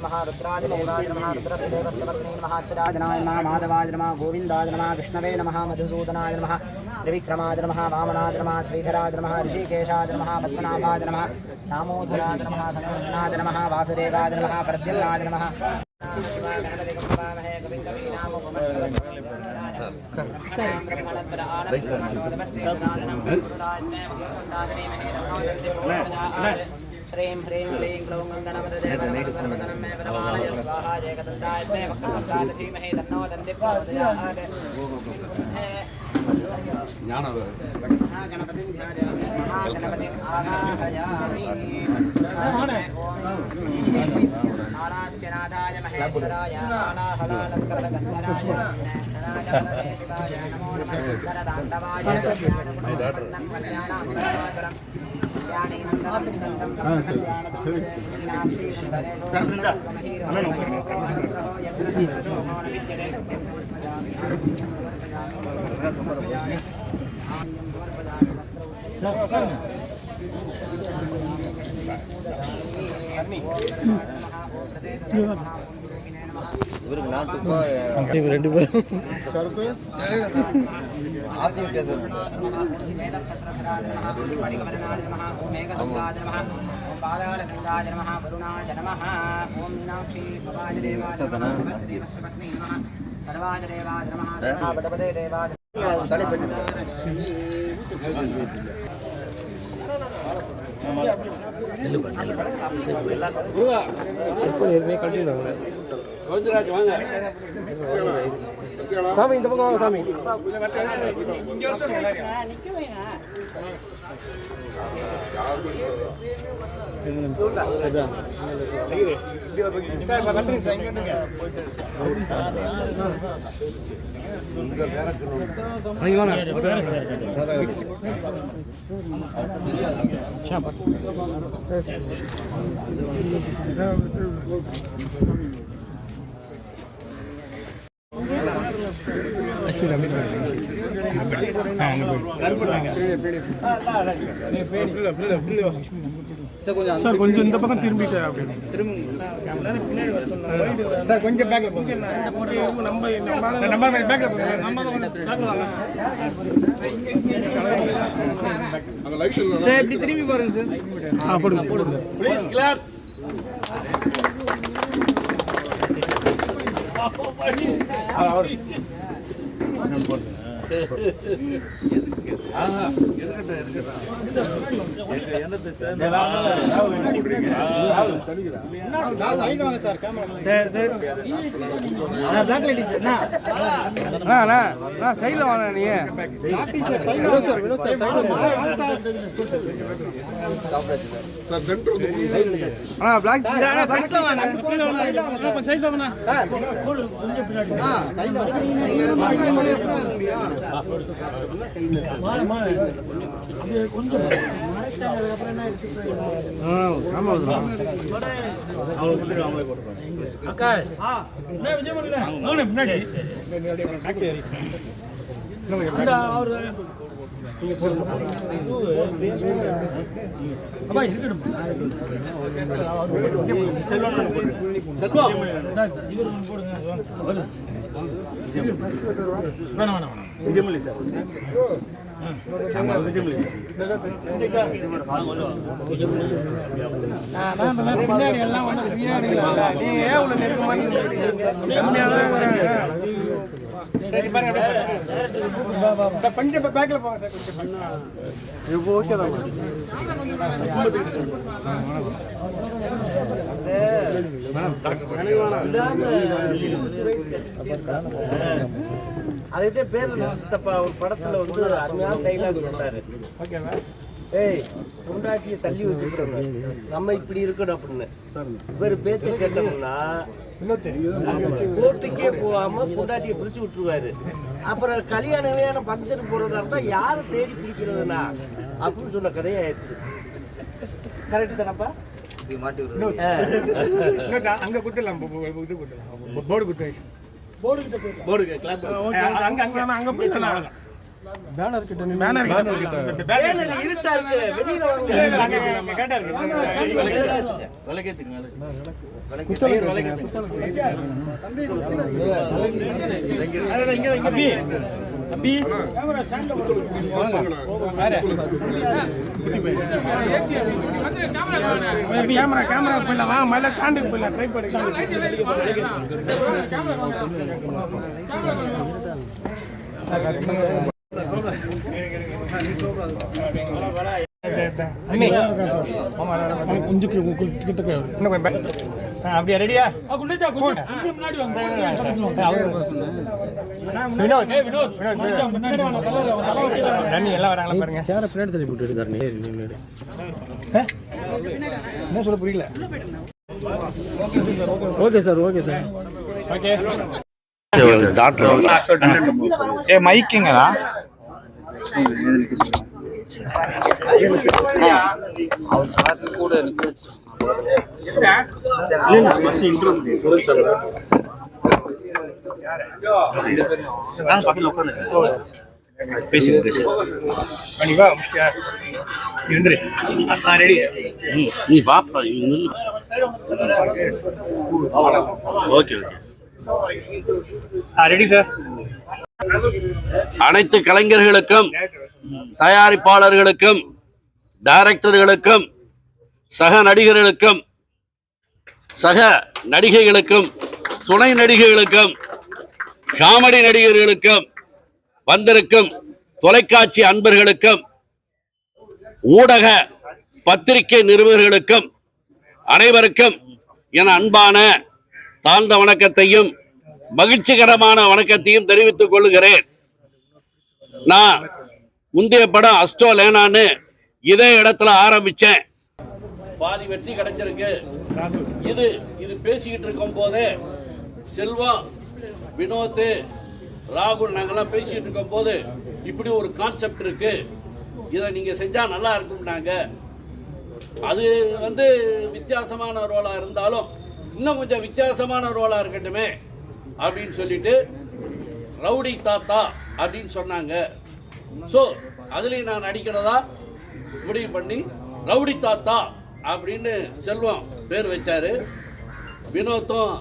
नमः रुद्राय देवाय नमः रुद्रस्य देवस्य पत्नी नमः अच्युताय नमः माधवाय नमः गोविन्दाय नमः विष्णवे नमः मधुसूदनाय नमः त्रिविक्रमाय नमः वामनाय नमः श्रीधराय नमः ऋषिकेशाय नमः पद्मनाभाय नमः दामोदराय नमः संकीर्तनाय नमः वासुदेवाय नमः प्रद्युम्नाय नमः श्रीं ह्रीं क्लीं क्लौं गणपतदेवतनं मे परमाणय स्वाहा जयकदन्ताय मे वक्रतुण्डाय धीमहि तन्नो दन्ति प्रचोदयात् गणपतिं ध्यायामि महागणपतिम् आवाहयामि नारास्य नादाय महेश्वराय नालाहलालङ्कृतगन्धराय नाराय नमो नमः सुन्दरताण्डवाय ரெண்டு பேரும் சாமி இந்த பக்கம் வாங்க சாமி சார் கொஞ்சம் இந்த பக்கம் திரும்பிட்டு சார் கொஞ்சம் பேக்ல போங்க நம்ம பேக்ல சார் இப்படி திரும்பி பாருங்க சார் போடுங்க ப்ளீஸ் கிளாப் சைட்ல வாங்க நீ கொஞ்சம் பேக்ல போங்க ஓகே தான் அதுக்கே பேர்ல சித்தப்பா ஒரு படத்துல வந்து அருமையான டைலாக் சொன்னாரு. ஏய் பொண்டாட்டியை தள்ளி வச்சுக்கிறோங்க, நம்ம இப்படி இருக்கணும் அப்படின்னு. இவர் பேச்சை கேட்டோம்னா கோர்ட்டுக்கே போகாம பொண்டாட்டியை பிரிச்சு விட்டுருவாரு. அப்புறம் கல்யாணம் ஃபங்க்ஷனுக்கு போறதா இருந்தா யாரை தேடி பிடிக்கிறதுனா அப்படின்னு சொன்ன கதையாயிருச்சு. கரெக்ட் தானப்பா? அங்க குட்டலாம் போர்டு குட்டு போர்டு கிட்ட அங்க போயிடலாம். இருட்டா இருக்கு, வெளியில கேமரா போயிடலாம், வாங்க மேல ஸ்டாண்டுக்கு போயிடலாம், ட்ரை பண்ணி அப்படியா? ரெடியா? வினோத் தண்ணி எல்லாம் வராங்களா பாருங்க. சேர பின்னாடி தள்ளி போட்டு தரணி என்ன சொல்ல புரியல. Okay sir, okay sir, okay. Doctor மைக்குங்களா? அனைத்து கலைஞர்களுக்கும், தயாரிப்பாளர்களுக்கும், டைரக்டர்களுக்கும், சக நடிகர்களுக்கும், சக நடிகைகளுக்கும், துணை நடிகைகளுக்கும், காமெடி நடிகர்களுக்கும், வந்திருக்கும் தொலைக்காட்சி அன்பர்களுக்கும், ஊடக பத்திரிகை நிருபர்களுக்கும் அனைவருக்கும் என் அன்பான தாழ்ந்த வணக்கத்தையும் மகிழ்ச்சிகரமான வணக்கத்தையும் தெரிவித்துக் கொள்கிறேன். நான் முந்தைய படம் அஸ்டோ லேனான்னு இதே இடத்துல ஆரம்பிச்சேன். பாதி வெற்றி கிடைச்சிருக்கு. இது பேசிக்கிட்டு இருக்கும் போதே செல்வம், வினோத், ராகுல் நாங்கெல்லாம் பேசிக்கிட்டு இருக்கும் போது இப்படி ஒரு கான்செப்ட் இருக்கு, இதை நீங்க செஞ்சா நல்லா இருக்கும்னாங்க. அது வித்தியாசமான ரோலா இருந்தாலும் இன்னும் கொஞ்சம் வித்தியாசமான ரோலா இருக்கட்டுமே அப்படின்னு சொல்லிட்டு ரவுடி தாத்தா அப்படின்னு சொன்னாங்க. ஸோ அதுலேயும் நான் நடிக்கிறதா முடிவு பண்ணி ரவுடி தாத்தா அப்படின்னு செல்வம் பேர் வச்சாரு. வினோத்தும்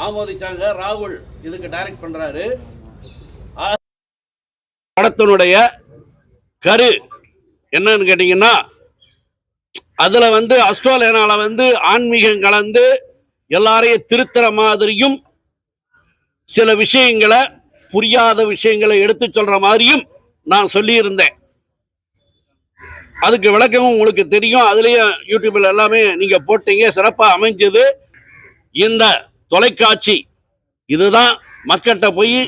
ஆமோதிச்சாங்க. ராகுல் இதுக்கு டைரக்ட் பண்றாரு. படத்தினுடைய கரு என்னன்னு கேட்டீங்கன்னா, அதுல அஸ்ட்ரோலேனால ஆன்மீகம் கலந்து எல்லாரையும் திருத்துற மாதிரியும், சில விஷயங்களை புரியாத விஷயங்களை எடுத்து சொல்ற மாதிரியும் நான் சொல்லியிருந்தேன். அதுக்கு விளக்கமும் உங்களுக்கு தெரியும். அதுலயும் யூடியூப்ல எல்லாமே நீங்க போட்டீங்க, சிறப்பா அமைஞ்சது. இந்த தொலைக்காட்சி இதுதான் மக்கள்கிட்ட போய்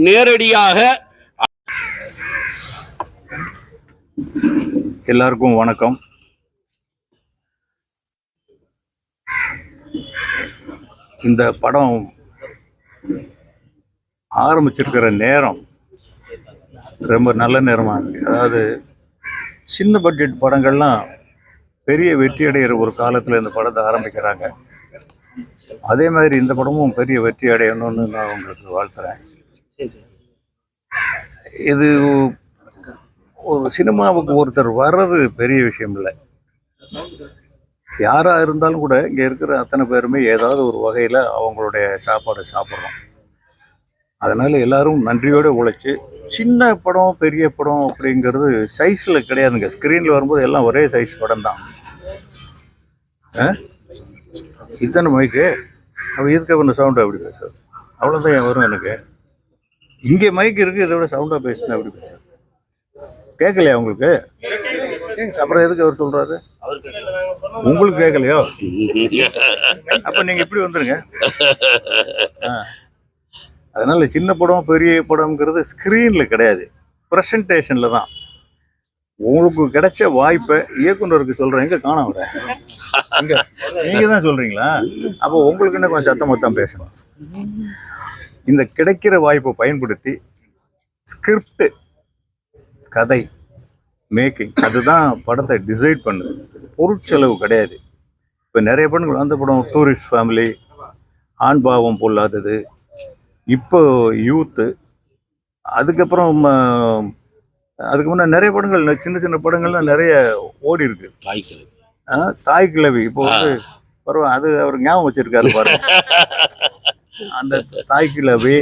நேரடியாக. எல்லாருக்கும் வணக்கம். இந்த படம் ஆரம்பிச்சிருக்கிற நேரம் ரொம்ப நல்ல நேரமாக இருக்குது. அதாவது சின்ன பட்ஜெட் படங்கள்லாம் பெரிய வெற்றி அடைகிற ஒரு காலத்தில் இந்த படத்தை ஆரம்பிக்கிறாங்க. அதே மாதிரி இந்த படமும் பெரிய வெற்றி அடையணும்னு நான் உங்களுக்கு வாழ்த்துறேன். இது ஒரு சினிமாவுக்கு ஒருத்தர் வர்றது பெரிய விஷயம் இல்லை. யாராக இருந்தாலும் கூட இங்கே இருக்கிற அத்தனை பேருமே ஏதாவது ஒரு வகையில் அவங்களுடைய சாப்பாடை சாப்பிட்றோம். அதனால் எல்லாரும் நன்றியோடு உழைச்சி, சின்ன படம் பெரிய படம் அப்படிங்கிறது சைஸில் கிடையாதுங்க. ஸ்க்ரீனில் வரும்போது எல்லாம் ஒரே சைஸ் படம் தான். இத்தனை மைக்கு அப்போ இதுக்கு அப்புறம் சவுண்டாக எப்படி பேசுறது? அவ்வளோதான் என் வரும் எனக்கு. இங்கே மைக் இருக்குது, இதை விட சவுண்டாக பேசுனா எப்படி பேசுறது? கேட்கலையா உங்களுக்கு? அப்புறம் எதுக்கு அவர் சொல்கிறாரு? உங்களுக்கு கேட்கலையோ? அப்போ நீங்கள் இப்படி வந்துடுங்க. அதனால் சின்ன படம் பெரிய படம்ங்கிறது ஸ்க்ரீனில் கிடையாது, ப்ரெசன்டேஷனில் தான். உங்களுக்கு கிடைச்ச வாய்ப்பை இயக்குனருக்கு சொல்கிறேன். எங்கே காண வர இங்கே நீங்கள் தான் சொல்கிறீங்களா? அப்போ உங்களுக்கு என்ன கொஞ்சம் சத்தம் மொத்தம் பேசணும். இந்த கிடைக்கிற வாய்ப்பை பயன்படுத்தி ஸ்கிரிப்டு, கதை, மேக்கிங், அதுதான் படத்தை டிசைட் பண்ணுது. பொருட்செலவு கிடையாது. இப்போ நிறைய படங்கள் அந்த படம் டூரிஸ்ட் ஃபேமிலி, ஆண் பாவம் பொல்லாதது, இப்போ யூத்து, அதுக்கப்புறம் அதுக்கு முன்னே நிறைய படங்கள் சின்ன சின்ன படங்கள்லாம் நிறைய ஓடி இருக்கு. தாய் கிழவி இப்போ வந்து பரவாயில்ல, அது அவர் ஞாபகம் வச்சிருக்காரு பாருங்க. அந்த தாய் கிழவி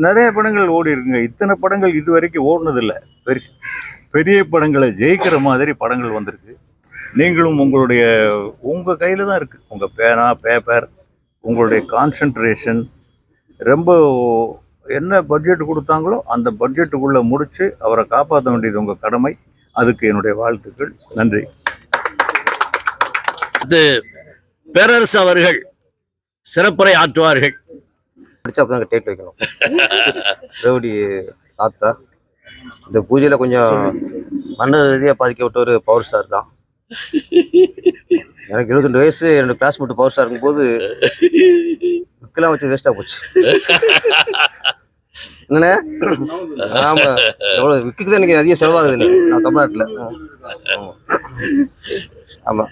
நிறைய படங்கள் ஓடி இருக்குங்க. இத்தனை படங்கள் இது வரைக்கும் ஓடினதில்லை. பெரிய படங்களை ஜெயிக்கிற மாதிரி படங்கள் வந்திருக்கு. நீங்களும் உங்கள் கையில் தான் இருக்குது. உங்கள் பேனா பேப்பர், உங்களுடைய கான்சன்ட்ரேஷன், ரொம்ப என்ன பட்ஜெட் கொடுத்தாங்களோ அந்த பட்ஜெட்டுக்குள்ளே முடித்து அவரை காப்பாற்ற வேண்டியது உங்கள் கடமை. அதுக்கு என்னுடைய வாழ்த்துக்கள். நன்றி. இது பேரரசு அவர்கள் சிறப்புரை ஆற்றுவார்கள். படிச்சாப்பதான் டேட் வைக்கணும். ரவுடி தாத்தா இந்த பூஜையில் கொஞ்சம் மன்னர் ரீதியாக பாதிக்கப்பட்ட ஒரு பவர் ஸ்டார் தான். எனக்கு 22 வயசு, என்னோட கிளாஸ்மேட் பவர் ஸ்டார் இருக்கும்போது விற்கலாம் வச்சு வேஸ்ட்டாக போச்சு. என்னண்ணே? ஆமாம், எவ்வளோ விற்குது தான் எனக்கு அதிக செலவாகுது நான் தமிழ்நாட்டில். ஆமாம்,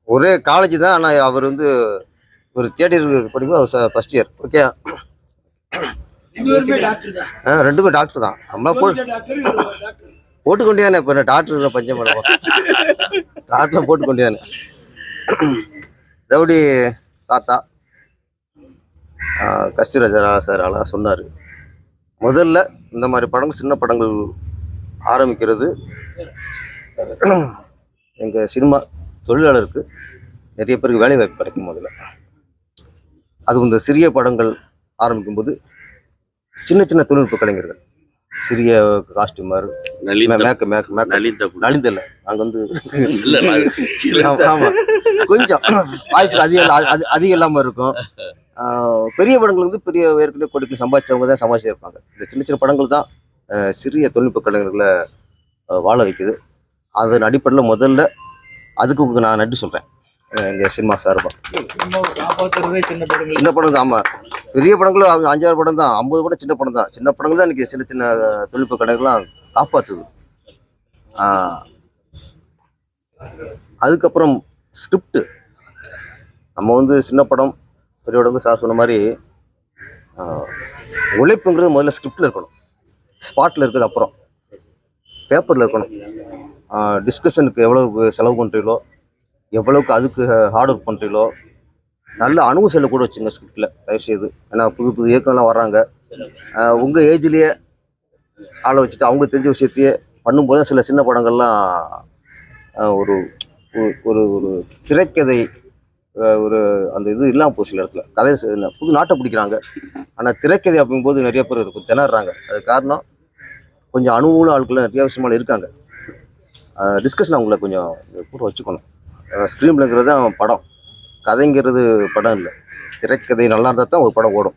ஒரே காலேஜ் தான். ஆனால் அவர் வந்து ஒரு தேர்ட் இயர் படிக்கும்போது அவர் ஃபர்ஸ்ட் இயர். ஓகே, ரெண்டுமே டாக்டர் தான். நம்மளா போட்டுக்கொண்டே தானே. இப்போ டாக்டர் பஞ்சம் பண்ணுவோம், டாக்டர் போட்டுக்கொண்டே தானே. ரவுடி தாத்தா கஸ்தூரிராஜா சார் அழகாக சொன்னார். முதல்ல இந்த மாதிரி படங்கள், சின்ன படங்கள் ஆரம்பிக்கிறது எங்கள் சினிமா தொழிலாளருக்கு நிறைய பேருக்கு வேலை வாய்ப்பு கிடைக்கும். முதல்ல அது இந்த சிறிய படங்கள் ஆரம்பிக்கும்போது சின்ன சின்ன தொழில்நுட்ப கலைஞர்கள், சிறிய காஸ்டியூமர், நலிந்தல்ல அங்கே வந்து ஆமாம் கொஞ்சம் வாய்ப்பு அதிகம் இல்லாமல் இருக்கும். பெரிய படங்கள் வந்து பெரிய ஏற்கனவே கொடுக்க சம்பாதிச்சவங்க தான் சமாளிச்சிருப்பாங்க. இந்த சின்ன சின்ன படங்கள் தான் சிறிய தொழில்நுட்ப கலைஞர்களை வாழ வைக்குது. அதன் அடிப்படையில் முதல்ல அதுக்கு நான் நன்றி சொல்கிறேன் எங்கள் சினிமா சார்பாக. சின்ன படம் தான். ஆமாம், பெரிய படங்களும் அவங்க 5-6 படம் தான், 50 படம் சின்ன படம் தான். சின்ன படங்கள் தான் இன்றைக்கி சின்ன சின்ன தொழில்நுட்ப கலைஞர்கள்லாம் காப்பாற்றுது. அதுக்கப்புறம் ஸ்கிரிப்டு. நம்ம வந்து சின்ன படம் பெரிய படம் சார் சொன்ன மாதிரி உழைப்புங்கிறது முதல்ல ஸ்கிரிப்டில் இருக்கணும், ஸ்பாட்டில் இருக்கிறது அப்புறம் பேப்பரில் இருக்கணும். டிஸ்கஷனுக்கு எவ்வளோ செலவு பண்ணுறீங்களோ, எவ்வளோக்கு அதுக்கு ஹார்ட் ஒர்க் பண்ணுறீங்களோ, நல்ல அனுபவ கூட வச்சுங்க ஸ்கிரிப்டில் தயவுசெய்து. ஏன்னா புது புது இயக்கம்லாம் வர்றாங்க. உங்கள் ஏஜ்லேயே ஆளை வச்சுட்டு அவங்களுக்கு தெரிஞ்ச விஷயத்தையே பண்ணும்போது சில சின்ன படங்கள்லாம் ஒரு ஒரு ஒரு திரைக்கதை ஒரு அந்த இது இல்லாமல் போகுது. சில இடத்துல கதை புது நாட்டை பிடிக்கிறாங்க, ஆனால் திரைக்கதை அப்படிங்கும்போது நிறைய பேர் கொஞ்சம் திணறாங்க. அது காரணம் கொஞ்சம் அனுபவம் ஆட்கள் நிறைய விஷயமால இருக்காங்க. டிஸ்கஷன் அவங்கள கொஞ்சம் கூட வச்சுக்கணும். ஸ்க்ரீன்ங்கிறது தான் படம், கதைங்கிறது படம் இல்லை. திரைக்கதை நல்லா இருந்தால் தான் ஒரு படம் ஓடும்.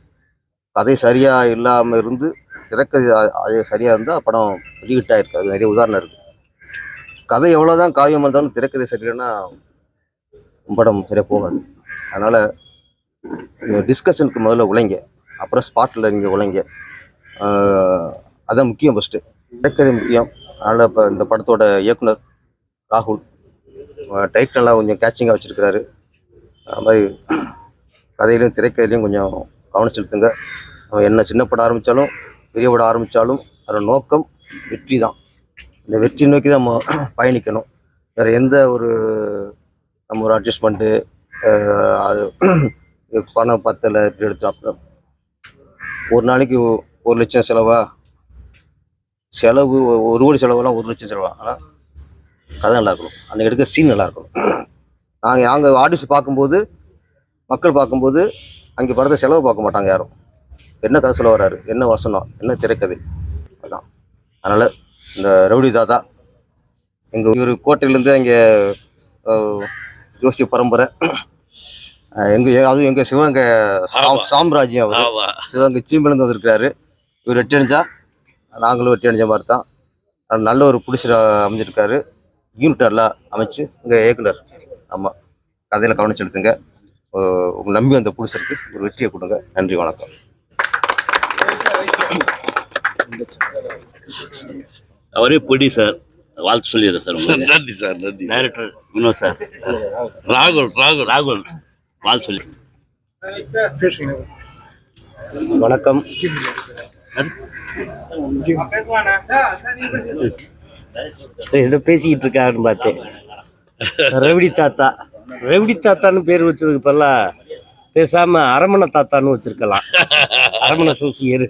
கதை சரியாக இல்லாமல் இருந்து திரைக்கதை அது சரியாக இருந்தால் படம் ரீஹிட் ஆகிருக்கு. அது நிறைய உதாரணம் இருக்குது. கதை எவ்வளோ தான் காவியமாக இருந்தாலும் திரைக்கதை சரியில்லைன்னா படம் சரியாக போகாது. அதனால் டிஸ்கஷனுக்கு முதல்ல உழைங்க, அப்புறம் ஸ்பாட்டில் நீங்கள் உழைங்க. அதுதான் முக்கியம். ஃபஸ்ட்டு திரைக்கதை முக்கியம். அதனால் இப்போ இந்த படத்தோட இயக்குனர் ராகுல் டைட்டிலெல்லாம் கொஞ்சம் கேட்சிங்காக வச்சுருக்கிறாரு. அது மாதிரி கதையிலையும் திரைக்கதையிலையும் கொஞ்சம் கவனம் செலுத்துங்க. என்ன சின்ன படம் ஆரம்பித்தாலும் பெரிய படம் ஆரம்பித்தாலும் அதோட நோக்கம் வெற்றி தான். இந்த வெற்றி நோக்கி தான் நம்ம பயணிக்கணும். வேறு எந்த ஒரு நம்ம ஒரு அட்ஜஸ்ட்மெண்ட்டு அது பணம் பத்தலை இப்படி எடுத்து ஒரு நாளைக்கு 1 லட்சம் செலவு 1 கோடி செலவெல்லாம் 1 லட்சம் செலவா. ஆனால் கதை நல்லா இருக்கணும், அன்றைக்கி எடுக்க சீன் நல்லா இருக்கணும். நாங்கள் ஆடிஷன் பார்க்கும்போது, மக்கள் பார்க்கும்போது அங்கே படத்தை செலவு பார்க்க மாட்டாங்க யாரும். என்ன கதை சொல்ல வர்றாரு, என்ன வசனம், என்ன திரைக்கதை, அதுதான். அதனால் இந்த ரவுடி தாத்தா எங்கள் கோட்டையிலேருந்து இங்கே ஜோசிய பரம்பரை அதுவும் எங்கள் சிவகங்கை சாம்ராஜ்யம். அவர் சிவகங்கை சீம்பிலேருந்து வந்திருக்கிறாரு. இவர் வெட்டி அணிஞ்சா நாங்களும் வெட்டி அணிஞ்ச மாதிரி தான். நல்ல ஒரு புடிச்சர் அமைஞ்சிருக்காரு. யூனிட் எல்லாம் அமைச்சு எங்கள் இயக்குனர். ஆமாம், கதையில் கவனம் செலுத்துங்க. உங்கள் நம்பி அந்த புடிச்சருக்கு ஒரு வெற்றியை கொடுங்க. நன்றி, வணக்கம். அவரே பிடி சார், வாழ்த்து சொல்லிடுறேன் சார். நன்றி சார். நன்றி டைரக்டர் வினோத் சார். ராகுல் வாழ்த்து சொல்லி. வணக்கம். ஏதோ பேசிக்கிட்டு இருக்காருன்னு பார்த்தேன். ரவுடி தாத்தான்னு பேர் வச்சதுக்கு பதிலாக பேசாம அரமண தாத்தான்னு வச்சிருக்கலாம். அரமண சோசியர்.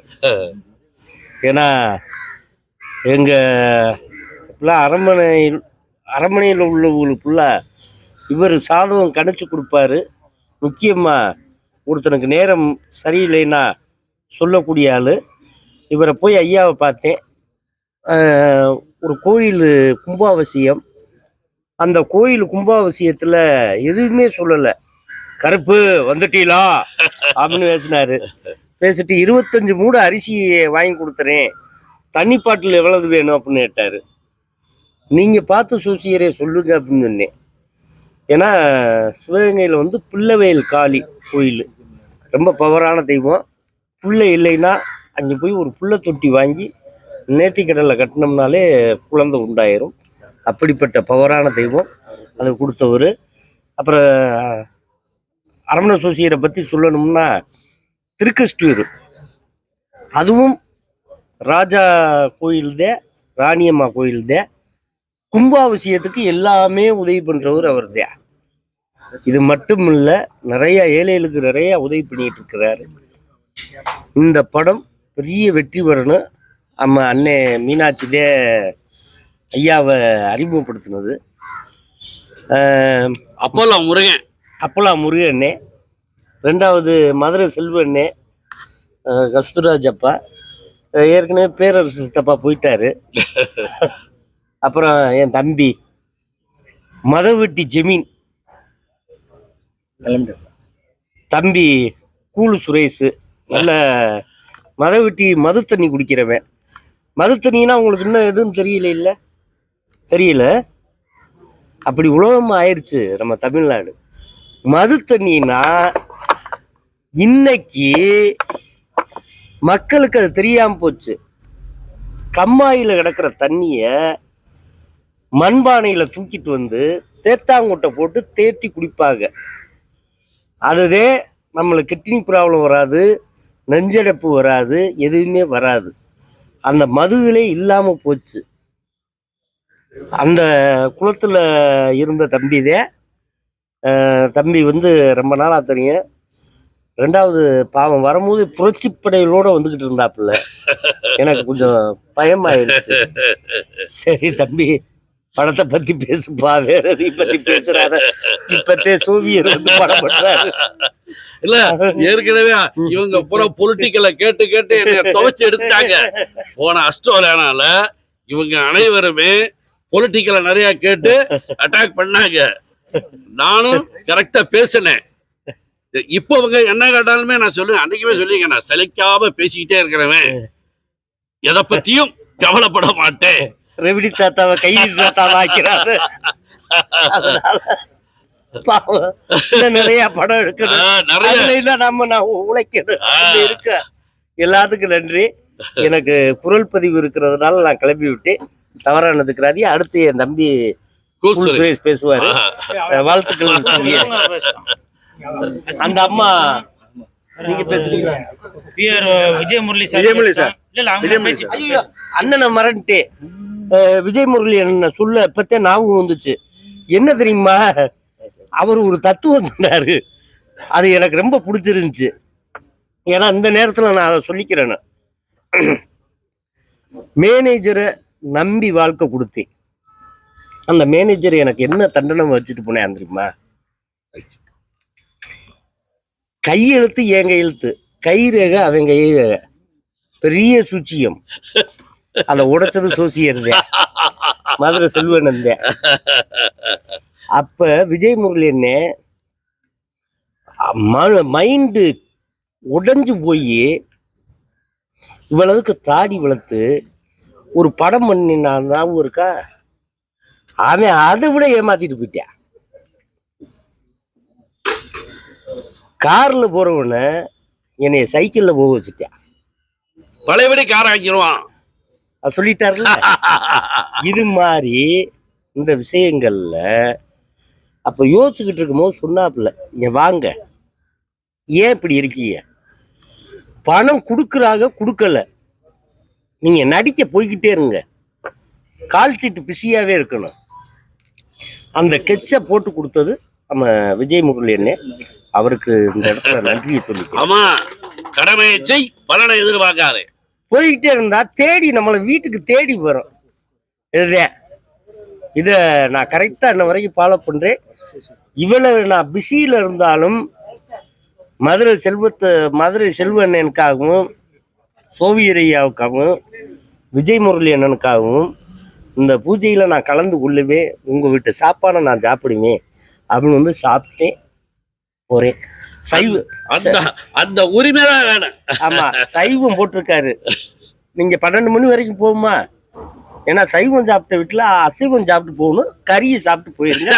ஏன்னா எங்க அரமனையில் உள்ளவங்களுக்குள்ள இவர் சாதகம் கணிச்சு கொடுப்பாரு. முக்கியமா ஒருத்தனுக்கு நேரம் சரியில்லைன்னா சொல்லக்கூடிய ஆள். இவரை போய் ஐயாவை பார்த்தேன். ஒரு கோயில் கும்பாபிஷேகம். அந்த கோயில் கும்பாபிஷேகத்தில் எதுவுமே சொல்லலை. கருப்பு வந்துட்டீங்களா அப்படின்னு பேசினாரு. பேசிட்டு 25 மூடை அரிசி வாங்கி கொடுத்துறேன், தண்ணி பாட்டில் எவ்வளவு வேணும் அப்படின்னு கேட்டார். நீங்கள் பார்த்து சூசியரே சொல்லுங்க அப்படின்னு சொன்னேன். ஏன்னா சிவகங்கையில் வந்து பிள்ளைவேல் காளி கோயில் ரொம்ப பவரான தெய்வம். பிள்ளை இல்லைன்னா அங்கே போய் ஒரு புள்ள தொட்டி வாங்கி நேர்த்திக்கடலை கட்டினோம்னாலே குழந்தை உண்டாயிரும். அப்படிப்பட்ட பவரான தெய்வம். அதை கொடுத்தவர். அப்புறம் அரமண சோசியரை பற்றி சொல்லணும்னா திருக்கஷ்டூர், அதுவும் ராஜா கோயில்தே, ராணியம்மா கோயில்தே. கும்பாபிஷேகத்துக்கு எல்லாமே உதவி பண்ணுறவர் அவர் தான். இது மட்டும் இல்லை, நிறைய ஏழைகளுக்கு நிறைய உதவி பண்ணிட்டு இருக்கிறாரு. இந்த படம் பெரிய வெற்றி பெறணும். நம்ம அண்ணே மீனாட்சிதே ஐயாவை அறிமுகப்படுத்தினது. அப்போலாம் முருகண்ணே, ரெண்டாவது மதுரை செல்வண்ணே, கஸ்தூராஜ் அப்பா, ஏற்கனவே பேரரசு சித்தப்பா போயிட்டாரு. அப்புறம் என் தம்பி மதவெட்டி ஜெமீன் தம்பி கூலு சுரேஷ், நல்ல மதவெட்டி மது தண்ணி குடிக்கிறவன். மது தண்ணின்னா உங்களுக்கு இன்னும் எதுவும் தெரியல. அப்படி உலகமாக ஆயிடுச்சு நம்ம தமிழ்நாடு. மது தண்ணின்னா இன்னைக்கு மக்களுக்கு அது தெரியாமல் போச்சு. கம்மாயில் கிடக்கிற தண்ணியை மண்பானையில் தூக்கிட்டு வந்து தேத்தாங்கொட்டை போட்டு தேத்தி குடிப்பாங்க. அதுவே நம்மளுக்கு கிட்னி ப்ராப்ளம் வராது, நெஞ்சடைப்பு வராது, எதுவுமே வராது. அந்த மதுகளே இல்லாமல் போச்சு. அந்த குளத்தில் இருந்த தம்பி வந்து ரொம்ப நாளாக தெரியும். ரெண்டாவது பாவம் வரும்போது புரட்சிப்படைகளோடு வந்துக்கிட்டு இருந்தாப்புல. எனக்கு கொஞ்சம் பயமாயிருச்சு. சரி தம்பி, படத்தை பற்றி பேசுப்பா, வேற எதையும் பற்றி பேசுறாரு. இப்பத்தே சோவியர் வந்து படம் பண்றாரு. இல்ல, ஏற்கனவே இவங்க பூரா பொலிட்டிக்கலை கேட்டு என்னை துவைச்சு எடுத்துட்டாங்க. போன அஸ்ட்ரோலியானால இவங்க அனைவருமே பொலிட்டிக்கலை நிறைய கேட்டு அட்டாக் பண்ணாங்க. நானும் கரெக்டா பேசினேன். இப்போ அவங்க என்ன கேட்டாலுமே நான் சொல்லுவேன், அன்னைக்குமே சொல்லிங்க, நான் சலிக்காம பேசிக்கிட்டே இருக்கிறவன், எதை பத்தியும் கவலைப்பட மாட்டேன். ரெவிடி தாத்தாவை கைதி தாத்தாவை ஆக்கிறாரு. நிறைய படம் எடுக்கணும், நான் உழைக்கணும் இருக்க. எல்லாத்துக்கும் நன்றி. எனக்கு குரல் பதிவு இருக்கிறதுனால நான் கிளம்பி விட்டு தவறானதுக்குறாதி. அடுத்து என் தம்பி பேசுவாரு. வாழ்த்துக்கள். அந்த அம்மா நீங்க பேசுறீங்களா? விஜயமுரளி சார். அண்ணனை மறந்துட்டே விஜயமுரளி அண்ணன் சொல்ல பத்தே ஞாபகம் வந்துச்சு. என்ன தெரியுமா, அவர் ஒரு தத்துவம் சொன்னாரு. அது எனக்கு ரொம்ப பிடிச்சிருந்துச்சு. ஏன்னா இந்த நேரத்தில் நான் அதை சொல்லிக்கிறேன்னு, மேனேஜரை நம்பி வாழ்க்கை கொடுத்தேன். அந்த மேனேஜர் எனக்கு என்ன தண்டனை வச்சுட்டு போனேன் தெரியுமா? கையெழுத்து என் கையெழுத்து, கைரேகை அவன் கைரேகை, பெரிய சூச்சியம். அதை உடைச்சது சோசியர்தேன், மதுரை செல்வனந்தேன். அப்ப விஜயமுரளி என்ன மைண்டு உடைஞ்சு போய் இவ்வளவுக்கு தாடி வளர்த்து ஒரு படம் பண்ணினா ஞாபகம் இருக்கா? அவன் அதை விட ஏமாத்திட்டு போயிட்டான். கார்ல போறவன என்னைய சைக்கிள்ல போக வச்சுட்டான். பழையபடி கார் ஆக்கிடுவான் சொல்லிட்டாருல. இது மாதிரி இந்த விஷயங்கள்ல அப்ப யோசிச்சுக்கிட்டு இருக்கும்போது சொன்னாப்புல, இங்க வாங்க, ஏன் இப்படி இருக்கீங்க? பணம் கொடுக்குறாங்க, கொடுக்கல, நீங்கள் நடிக்க போய்கிட்டே இருங்க, கால் சீட்டு பிஸியாகவே இருக்கணும். அந்த கெச்சை போட்டு கொடுத்தது நம்ம விஜய் முரளி அண்ணே. அவருக்கு இந்த இடத்துல நன்றியை சொல்லிக்கிறேன். ஆமா, கடமையை செய், பலனை எதிர்பார்க்காதே. போய்கிட்டே இருந்தா தேடி நம்மளை வீட்டுக்கு தேடி வரும். இதுதான், இதை நான் கரெக்டாக இன்ன வரைக்கும் ஃபாலோ பண்ணுறேன். இவ்வளவு நான் பிஸியில் இருந்தாலும் மதுரை செல்வண்ணனுக்காகவும் சோவியரையாவுக்காகவும் விஜய் முரளி அண்ணனுக்காகவும் இந்த பூஜையில் நான் கலந்து கொள்ளவே, உங்கள் வீட்டு சாப்பாடை நான் சாப்பிடுவேன் அப்படின்னு வந்து சாப்பிட்டேன் போகிறேன். அந்த உரிமை தான் வேணும். ஆமாம், சைவம் போட்டிருக்காரு. நீங்கள் 12 மணி வரைக்கும் போகுமா? ஏன்னா சைவம் சாப்பிட்ட வீட்டில் அசைவம் சாப்பிட்டு போகணும், கறியை சாப்பிட்டு போயிருங்க.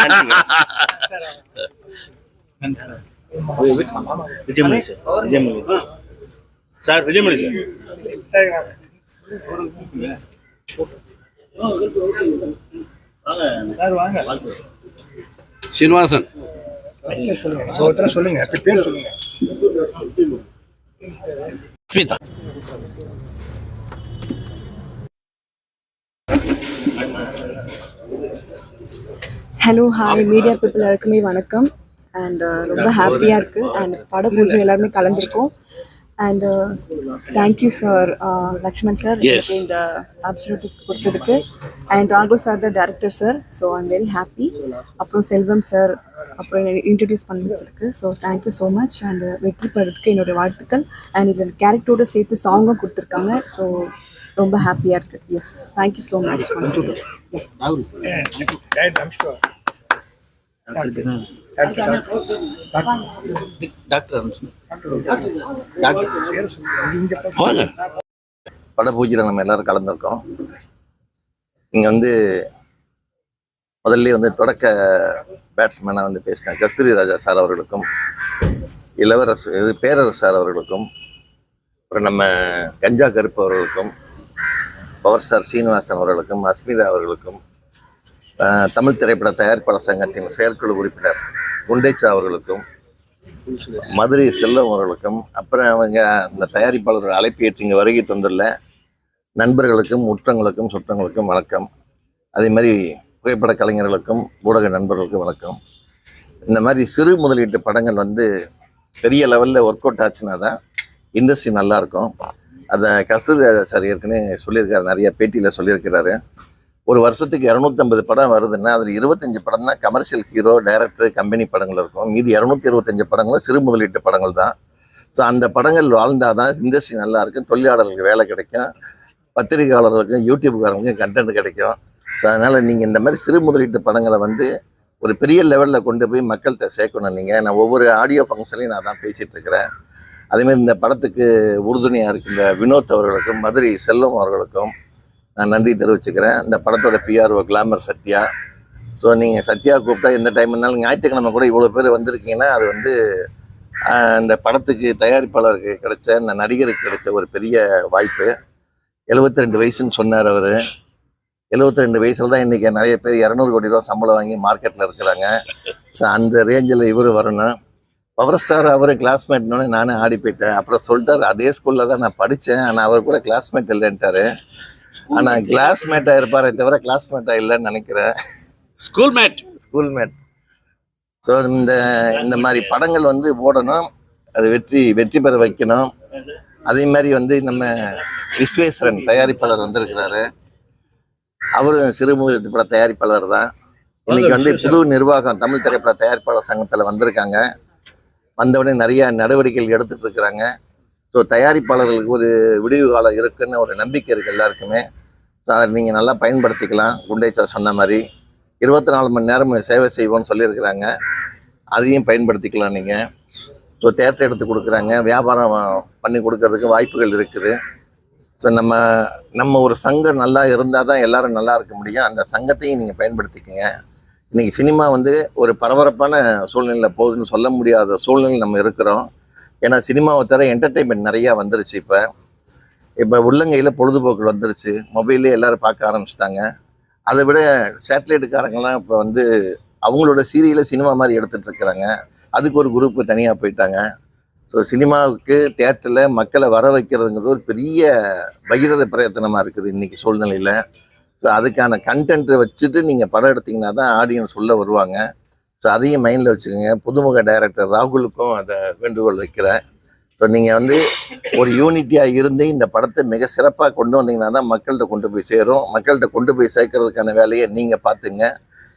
விஜயமணி சார் சீனிவாசன் சொல்லுங்க. ஸ்வீதா. ஹலோ ஹாய் மீடியா பீப்புள் எல்லாருக்குமே வணக்கம். அண்ட் ரொம்ப ஹாப்பியாக இருக்குது. அண்ட் பட பூஜை எல்லாருமே கலந்துருக்கோம். And thank you sir, Lakshman sir எனக்கு இந்த ஆப்பர்ச்சுனிட்டி கொடுத்ததுக்கு. அண்ட் ராகுல் sir the director sir. So I'm very happy. அப்புறம் செல்வம் சார் அப்புறம் இன்ட்ரடியூஸ் பண்ணி வச்சதுக்கு. So thank you so much. And வெற்றி பெறதுக்கு என்னோடய வாழ்த்துக்கள். அண்ட் இதில் கேரக்டரோடு சேர்த்து சாங்கும் கொடுத்துருக்காங்க. ஸோ ரொம்ப ஹாப்பியாக இருக்குது. Yes, thank you so much. பட பூஜையில் நம்ம எல்லாரும் கலந்துருக்கோம். இங்கே வந்து முதல்ல வந்து தொடக்க பேட்ஸ்மேனாக வந்து பேசினேன் கஸ்தூரி ராஜா சார் அவர்களுக்கும், பேரரசு சார் அவர்களுக்கும், அப்புறம் நம்ம கஞ்சா கருப்பு அவர்களுக்கும், பவர் ஸ்டார் சீனிவாசன் அவர்களுக்கும், அஸ்மிதா அவர்களுக்கும், தமிழ் திரைப்பட தயாரிப்பாளர் சங்கத்தின் செயற்குழு உறுப்பினர் குண்டேச்சா அவர்களுக்கும், மதுரை செல்வம் அவர்களுக்கும், அப்புறம் அவங்க இந்த தயாரிப்பாளர்கள் அழைப்பு ஏற்றி இங்கே வருகை தந்துள்ள நண்பர்களுக்கும் உற்றங்களுக்கும் சுற்றங்களுக்கும் வணக்கம். அதே மாதிரி புகைப்பட கலைஞர்களுக்கும் ஊடக நண்பர்களுக்கும் வணக்கம். இந்த மாதிரி சிறு முதலீட்டு படங்கள் வந்து பெரிய லெவலில் ஒர்க் அவுட் ஆச்சுன்னா தான் இண்டஸ்ட்ரி நல்லாயிருக்கும். அதை கஸ்தூரி சார் ஏற்கனவே சொல்லியிருக்காரு, நிறைய பேட்டியில் சொல்லியிருக்கிறாரு. ஒரு வருஷத்துக்கு 250 படம் வருதுன்னா அதில் 25 படம் தான் கமர்ஷியல் ஹீரோ, டைரக்டர், கம்பெனி படங்கள் இருக்கும். மீதி 225 படங்களும் சிறு முதலீட்டு படங்கள் தான். ஸோ அந்த படங்கள் வாழ்ந்தால் தான் இண்டஸ்ட்ரி நல்லா இருக்கும், தொழிலாளர்களுக்கு வேலை கிடைக்கும், பத்திரிகையாளர்களுக்கும் யூடியூப்காரங்களுக்கும் கண்டென்ட் கிடைக்கும். ஸோ அதனால் நீங்கள் இந்த மாதிரி சிறு முதலீட்டு படங்களை வந்து ஒரு பெரிய லெவலில் கொண்டு போய் மக்கள்கிட்ட சேர்க்கணும். நான் ஒவ்வொரு ஆடியோ ஃபங்க்ஷன்லையும் நான் தான் பேசிகிட்டு இருக்கிறேன். அதேமாதிரி இந்த படத்துக்கு உறுதுணையாக இருக்கின்ற வினோத் அவர்களுக்கும், மதுரை செல்வம் அவர்களுக்கும் நான் நன்றி தெரிவிச்சுக்கிறேன். இந்த படத்தோட பிஆர்ஓ கிளாமர் சத்யா. ஸோ நீங்கள் சத்யா கூப்பிட்டா எந்த டைம் இருந்தாலும், ஞாயிற்றுக்கிழமை கூட இவ்வளோ பேர் வந்திருக்கீங்கன்னா அது வந்து இந்த படத்துக்கு தயாரிப்பாளருக்கு கிடைச்ச, இந்த நடிகருக்கு கிடைச்ச ஒரு பெரிய வாய்ப்பு. 72 வயசுன்னு சொன்னார் அவர். 72 வயசில் தான் இன்றைக்கி நிறைய பேர் 200 கோடி ரூபா சம்பளம் வாங்கி மார்க்கெட்டில் இருக்கிறாங்க. ஸோ அந்த ரேஞ்சில் இவர் வரணும். பவர் ஸ்டார் அவர் கிளாஸ்மேட்னோடனே நானே ஆடி போயிட்டேன். அப்புறம் சொல்லிட்டார், அதே ஸ்கூலில் தான் நான் படித்தேன், ஆனால் அவர் கூட கிளாஸ்மேட் இல்லைன்ட்டார். ஆனால் கிளாஸ்மேட்டாக இருப்பாரே தவிர கிளாஸ்மேட்டாக இல்லைன்னு நினைக்கிறேன். ஸ்கூல்மேட். ஸோ இந்த மாதிரி படங்கள் வந்து ஓடணும், அது வெற்றி பெற வைக்கணும். அதே மாதிரி வந்து நம்ம விஸ்வேஸ்வரன் தயாரிப்பாளர் வந்திருக்கிறாரு. அவரும் சிறு முதலீட்டு பட தயாரிப்பாளர் தான். இன்னைக்கு வந்து புது நிர்வாகம் தமிழ் திரைப்பட தயாரிப்பாளர் சங்கத்தில் வந்திருக்காங்க. வந்தவுடனே நிறைய நடவடிக்கைகள் எடுத்துகிட்டு இருக்கிறாங்க. ஸோ தயாரிப்பாளர்களுக்கு ஒரு விடிவு காலம் இருக்குன்னு ஒரு நம்பிக்கை இருக்குது எல்லாருக்குமே. ஸோ அதை நீங்கள் நல்லா பயன்படுத்திக்கலாம். குண்டேச்சா சொன்ன மாதிரி 24 மணி நேரம் சேவை செய்வோம்னு சொல்லியிருக்கிறாங்க, அதையும் பயன்படுத்திக்கலாம் நீங்கள். ஸோ தேட்டர் எடுத்து கொடுக்குறாங்க, வியாபாரம் பண்ணி கொடுக்கறதுக்கு வாய்ப்புகள் இருக்குது. ஸோ நம்ம ஒரு சங்கம் நல்லா இருந்தால் தான் எல்லோரும் நல்லா இருக்க முடியும். அந்த சங்கத்தையும் நீங்கள் பயன்படுத்திக்கங்க. இன்றைக்கி சினிமா வந்து ஒரு பரபரப்பான சூழ்நிலையில் போகுதுன்னு சொல்ல முடியாத சூழ்நிலையில் நம்ம இருக்கிறோம். ஏன்னா சினிமாவை தவிர என்டர்டெயின்மெண்ட் நிறையா வந்துருச்சு. இப்போ உள்ளங்கையில் பொழுதுபோக்கு வந்துருச்சு, மொபைல்லே எல்லோரும் பார்க்க ஆரம்பிச்சிட்டாங்க. அதை விட சேட்டலைட்டுக்காரங்களாம் இப்போ வந்து அவங்களோட சீரியலை சினிமா மாதிரி எடுத்துகிட்டு இருக்கிறாங்க. அதுக்கு ஒரு குரூப்பு தனியாக போயிட்டாங்க. ஸோ சினிமாவுக்கு தேட்டரில் மக்களை வர வைக்கிறதுங்கிறது ஒரு பெரிய பகிரத பிரயத்தனமாக இருக்குது இன்றைக்கி சூழ்நிலையில். ஸோ அதுக்கான கண்டென்ட்டை வச்சுட்டு நீங்கள் படம் எடுத்திங்கன்னா தான் ஆடியன்ஸ் உள்ளே வருவாங்க. ஸோ அதையும் மைண்டில் வச்சுக்கோங்க. புதுமுக டைரக்டர் ராகுலுக்கும் அதை வேண்டுகோள் வைக்கிறேன். ஸோ நீங்கள் வந்து ஒரு யூனிட்டியாக இருந்து இந்த படத்தை மிக சிறப்பாக கொண்டு வந்தீங்கன்னா தான் மக்கள்கிட்ட கொண்டு போய் சேரும். மக்கள்கிட்ட கொண்டு போய் சேர்க்கறதுக்கான வேலையை நீங்கள் பார்த்துங்க.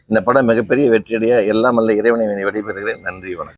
இந்த படம் மிகப்பெரிய வெற்றியடைய எல்லாம் வல்ல இறைவனை விடைபெறுகிறேன். நன்றி, வணக்கம்.